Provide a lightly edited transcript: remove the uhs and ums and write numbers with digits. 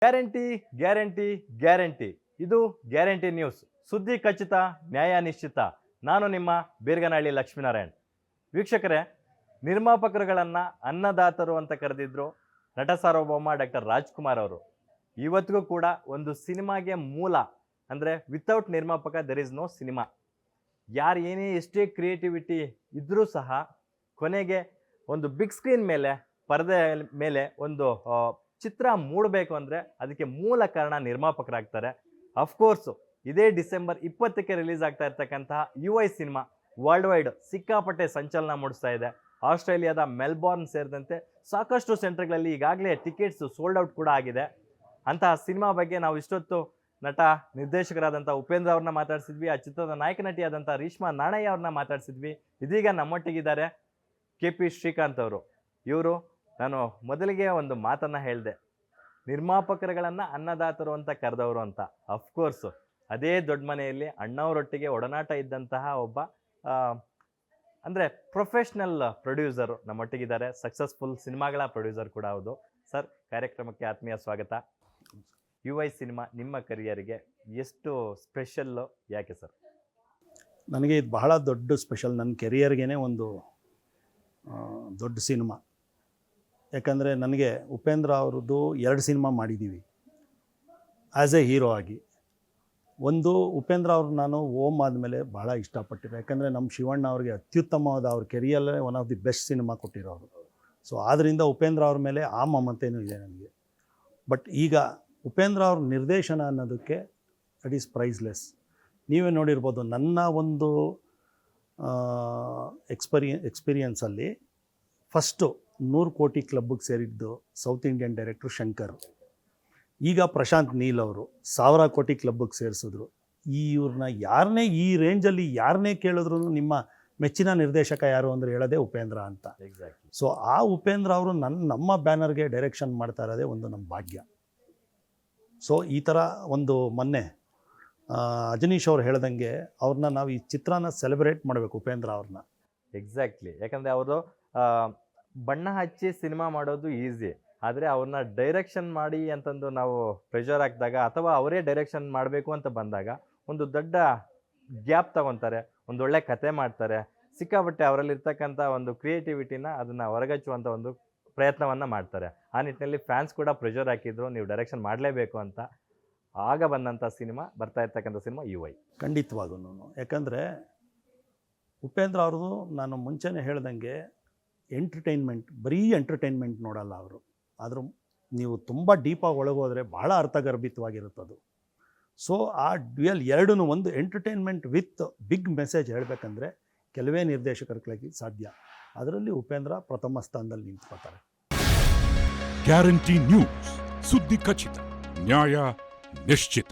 Guarantee guarantee guarantee. ಇದು guarantee news. ಸುದ್ದಿ ಖಚಿತ, ನ್ಯಾಯ ನಿಶ್ಚಿತ. ನಾನು ನಿಮ್ಮ ಬೀರ್ಗನಹಳ್ಳಿ ಲಕ್ಷ್ಮೀನಾರಾಯಣ್. ವೀಕ್ಷಕರೇ, ನಿರ್ಮಾಪಕರುಗಳನ್ನು ಅನ್ನದಾತರು ಅಂತ ಕರೆದಿದ್ರು ನಟ ಸಾರ್ವಭೌಮ ಡಾಕ್ಟರ್ ರಾಜ್ಕುಮಾರ್ ಅವರು. ಇವತ್ತಿಗೂ ಕೂಡ ಒಂದು ಸಿನಿಮಾಗೆ ಮೂಲ ಅಂದರೆ ವಿತೌಟ್ ನಿರ್ಮಾಪಕ ದೆರ್ ಇಸ್ ನೋ ಸಿನಿಮಾ. ಯಾರು ಏನೇ ಎಷ್ಟೇ ಕ್ರಿಯೇಟಿವಿಟಿ ಇದ್ದರೂ ಸಹ ಕೊನೆಗೆ ಒಂದು ಬಿಗ್ ಸ್ಕ್ರೀನ್ ಮೇಲೆ, ಪರದೆ ಮೇಲೆ ಒಂದು ಚಿತ್ರ ಮೂಡಬೇಕು ಅಂದರೆ ಅದಕ್ಕೆ ಮೂಲ ಕಾರಣ ನಿರ್ಮಾಪಕರಾಗ್ತಾರೆ. ಅಫ್ಕೋರ್ಸು ಇದೇ ಡಿಸೆಂಬರ್ 20ಕ್ಕೆ ರಿಲೀಸ್ ಆಗ್ತಾ ಇರ್ತಕ್ಕಂತಹ UI ಸಿನಿಮಾ ವರ್ಲ್ಡ್ ವೈಡ್ ಸಿಕ್ಕಾಪಟ್ಟೆ ಸಂಚಲನ ಮೂಡಿಸ್ತಾ ಇದೆ. ಆಸ್ಟ್ರೇಲಿಯಾದ ಮೆಲ್ಬೋರ್ನ್ ಸೇರಿದಂತೆ ಸಾಕಷ್ಟು ಸೆಂಟರ್ಗಳಲ್ಲಿ ಈಗಾಗಲೇ ಟಿಕೆಟ್ಸು ಸೋಲ್ಡ್ ಔಟ್ ಕೂಡ ಆಗಿದೆ. ಅಂತಹ ಸಿನಿಮಾ ಬಗ್ಗೆ ನಾವು ಇಷ್ಟೊತ್ತು ನಟ ನಿರ್ದೇಶಕರಾದಂಥ ಉಪೇಂದ್ರ ಅವ್ರನ್ನ ಮಾತಾಡಿಸಿದ್ವಿ, ಆ ಚಿತ್ರದ ನಾಯಕ ನಟಿಯಾದಂಥ ರೀಶ್ಮಾ ನಾಣಯ್ಯ ಅವ್ರನ್ನ ಮಾತಾಡಿಸಿದ್ವಿ. ಇದೀಗ ನಮ್ಮೊಟ್ಟಿಗಿದ್ದಾರೆ KP ಶ್ರೀಕಾಂತ್ ಅವರು. ಇವರು, ನಾನು ಮೊದಲಿಗೆ ಒಂದು ಮಾತನ್ನು ಹೇಳಿದೆ, ನಿರ್ಮಾಪಕರುಗಳನ್ನು ಅನ್ನದಾತರು ಅಂತ ಕರೆದವರು ಅಂತ. ಅಫ್ಕೋರ್ಸು ಅದೇ ದೊಡ್ಡ ಮನೆಯಲ್ಲಿ ಅಣ್ಣವರೊಟ್ಟಿಗೆ ಒಡನಾಟ ಇದ್ದಂತಹ ಒಬ್ಬ ಅಂದರೆ ಪ್ರೊಫೆಷ್ನಲ್ ಪ್ರೊಡ್ಯೂಸರು ನಮ್ಮೊಟ್ಟಿಗಿದ್ದಾರೆ. ಸಕ್ಸಸ್ಫುಲ್ ಸಿನಿಮಾಗಳ ಪ್ರೊಡ್ಯೂಸರ್ ಕೂಡ ಹೌದು. ಸರ್, ಕಾರ್ಯಕ್ರಮಕ್ಕೆ ಆತ್ಮೀಯ ಸ್ವಾಗತ. UI ಸಿನಿಮಾ ನಿಮ್ಮ ಕರಿಯರ್ಗೆ ಎಷ್ಟು ಸ್ಪೆಷಲ್ಲು, ಯಾಕೆ ಸರ್? ನನಗೆ ಇದು ಬಹಳ ದೊಡ್ಡ ಸ್ಪೆಷಲ್. ನನ್ನ ಕೆರಿಯರ್ಗೇ ಒಂದು ದೊಡ್ಡ ಸಿನಿಮಾ. ಯಾಕಂದರೆ ನನಗೆ ಉಪೇಂದ್ರ ಅವ್ರದ್ದು 2 ಸಿನಿಮಾ ಮಾಡಿದ್ದೀವಿ ಆ್ಯಸ್ ಎ ಹೀರೋ ಆಗಿ. ಒಂದು, ಉಪೇಂದ್ರ ಅವ್ರು ನಾನು ಓಮ್ ಆದಮೇಲೆ ಭಾಳ ಇಷ್ಟಪಟ್ಟಿದ್ದೆ. ಯಾಕಂದರೆ ನಮ್ಮ ಶಿವಣ್ಣ ಅವ್ರಿಗೆ ಅತ್ಯುತ್ತಮವಾದ ಅವ್ರ ಕೆರಿಯರಲ್ಲೇ one of the best cinema ಕೊಟ್ಟಿರೋರು. ಸೊ ಆದ್ದರಿಂದ ಉಪೇಂದ್ರ ಅವ್ರ ಮೇಲೆ ಆ ಮಮತೆಯೂ ಇದೆ ನನಗೆ. ಬಟ್ ಈಗ ಉಪೇಂದ್ರ ಅವ್ರ ನಿರ್ದೇಶನ ಅನ್ನೋದಕ್ಕೆ ಇಟ್ ಈಸ್ ಪ್ರೈಸ್ಲೆಸ್. ನೀವೇ ನೋಡಿರ್ಬೋದು, ನನ್ನ ಒಂದು ಎಕ್ಸ್ಪೀರಿಯನ್ಸಲ್ಲಿ ಫಸ್ಟು 100 ಕೋಟಿ ಕ್ಲಬ್ಬಿಗೆ ಸೇರಿದ್ದು ಸೌತ್ ಇಂಡಿಯನ್ ಡೈರೆಕ್ಟ್ರು ಶಂಕರ್. ಈಗ ಪ್ರಶಾಂತ್ ನೀಲ್ ಅವರು 1000 ಕೋಟಿ ಕ್ಲಬ್ಬಿಗೆ ಸೇರಿಸಿದ್ರು. ಇವ್ರನ್ನ ಯಾರನ್ನೇ ಈ ರೇಂಜಲ್ಲಿ ಯಾರನ್ನೇ ಕೇಳಿದ್ರು ನಿಮ್ಮ ಮೆಚ್ಚಿನ ನಿರ್ದೇಶಕ ಯಾರು ಅಂದರೆ ಹೇಳೋದೇ ಉಪೇಂದ್ರ ಅಂತ. ಎಕ್ಸಾಕ್ಟ್ಲಿ. ಸೊ ಆ ಉಪೇಂದ್ರ ಅವರು ನಮ್ಮ ಬ್ಯಾನರ್ಗೆ ಡೈರೆಕ್ಷನ್ ಮಾಡ್ತಾ ಇರೋದೇ ಒಂದು ನಮ್ಮ ಭಾಗ್ಯ. ಸೊ ಈ ಥರ ಒಂದು ಮೊನ್ನೆ ಅಜನೀಶ್ ಅವ್ರು ಹೇಳ್ದಂಗೆ ಅವ್ರನ್ನ ನಾವು ಈ ಚಿತ್ರನ ಸೆಲೆಬ್ರೇಟ್ ಮಾಡಬೇಕು, ಉಪೇಂದ್ರ ಅವ್ರನ್ನ. ಎಕ್ಸಾಕ್ಟ್ಲಿ. ಯಾಕಂದರೆ ಅವರು ಬಣ್ಣ ಹಚ್ಚಿ ಸಿನಿಮಾ ಮಾಡೋದು ಈಸಿ, ಆದರೆ ಅವ್ರನ್ನ ಡೈರೆಕ್ಷನ್ ಮಾಡಿ ಅಂತಂದು ನಾವು ಪ್ರೆಷರ್ ಹಾಕಿದಾಗ ಅಥವಾ ಅವರೇ ಡೈರೆಕ್ಷನ್ ಮಾಡಬೇಕು ಅಂತ ಬಂದಾಗ ಒಂದು ದೊಡ್ಡ ಗ್ಯಾಪ್ ತಗೊತಾರೆ, ಒಂದೊಳ್ಳೆ ಕತೆ ಮಾಡ್ತಾರೆ. ಸಿಕ್ಕಾಪಟ್ಟೆ ಅವರಲ್ಲಿರ್ತಕ್ಕಂಥ ಒಂದು ಕ್ರಿಯೇಟಿವಿಟಿನ ಅದನ್ನು ಹೊರಗಚ್ಚುವಂಥ ಒಂದು ಪ್ರಯತ್ನವನ್ನು ಮಾಡ್ತಾರೆ. ಆ ನಿಟ್ಟಿನಲ್ಲಿ ಫ್ಯಾನ್ಸ್ ಕೂಡ ಪ್ರೆಷರ್ ಹಾಕಿದ್ರು, ನೀವು ಡೈರೆಕ್ಷನ್ ಮಾಡಲೇಬೇಕು ಅಂತ. ಆಗ ಬಂದಂಥ ಸಿನಿಮಾ, ಬರ್ತಾ ಇರ್ತಕ್ಕಂಥ ಸಿನಿಮಾ UI. ಖಂಡಿತವಾಗೂ. ಯಾಕಂದರೆ ಉಪೇಂದ್ರ ಅವ್ರದ್ದು ನಾನು ಮುಂಚೆನೇ ಹೇಳ್ದಂಗೆ ಎಂಟರ್ಟೈನ್ಮೆಂಟ್, ಬರೀ ಎಂಟರ್ಟೈನ್ಮೆಂಟ್ ನೋಡಲ್ಲ ಅವರು. ಆದರೂ ನೀವು ತುಂಬ ಡೀಪಾಗಿ ಒಳಗೋದ್ರೆ ಭಾಳ ಅರ್ಥಗರ್ಭಿತವಾಗಿರುತ್ತದು. ಸೊ ಆ ಡ್ಯುಯಲ್ ಎರಡೂ, ಒಂದು ಎಂಟರ್ಟೈನ್ಮೆಂಟ್ ವಿತ್ ಬಿಗ್ ಮೆಸೇಜ್ ಹೇಳಬೇಕಂದ್ರೆ ಕೆಲವೇ ನಿರ್ದೇಶಕರಿಗೆ ಸಾಧ್ಯ. ಅದರಲ್ಲಿ ಉಪೇಂದ್ರ ಪ್ರಥಮ ಸ್ಥಾನದಲ್ಲಿ ನಿಂತ್ಕೊತಾರೆ. ಗ್ಯಾರಂಟಿ ನ್ಯೂಸ್, ಸುದ್ದಿ ಖಚಿತ, ನ್ಯಾಯ ನಿಶ್ಚಿತ.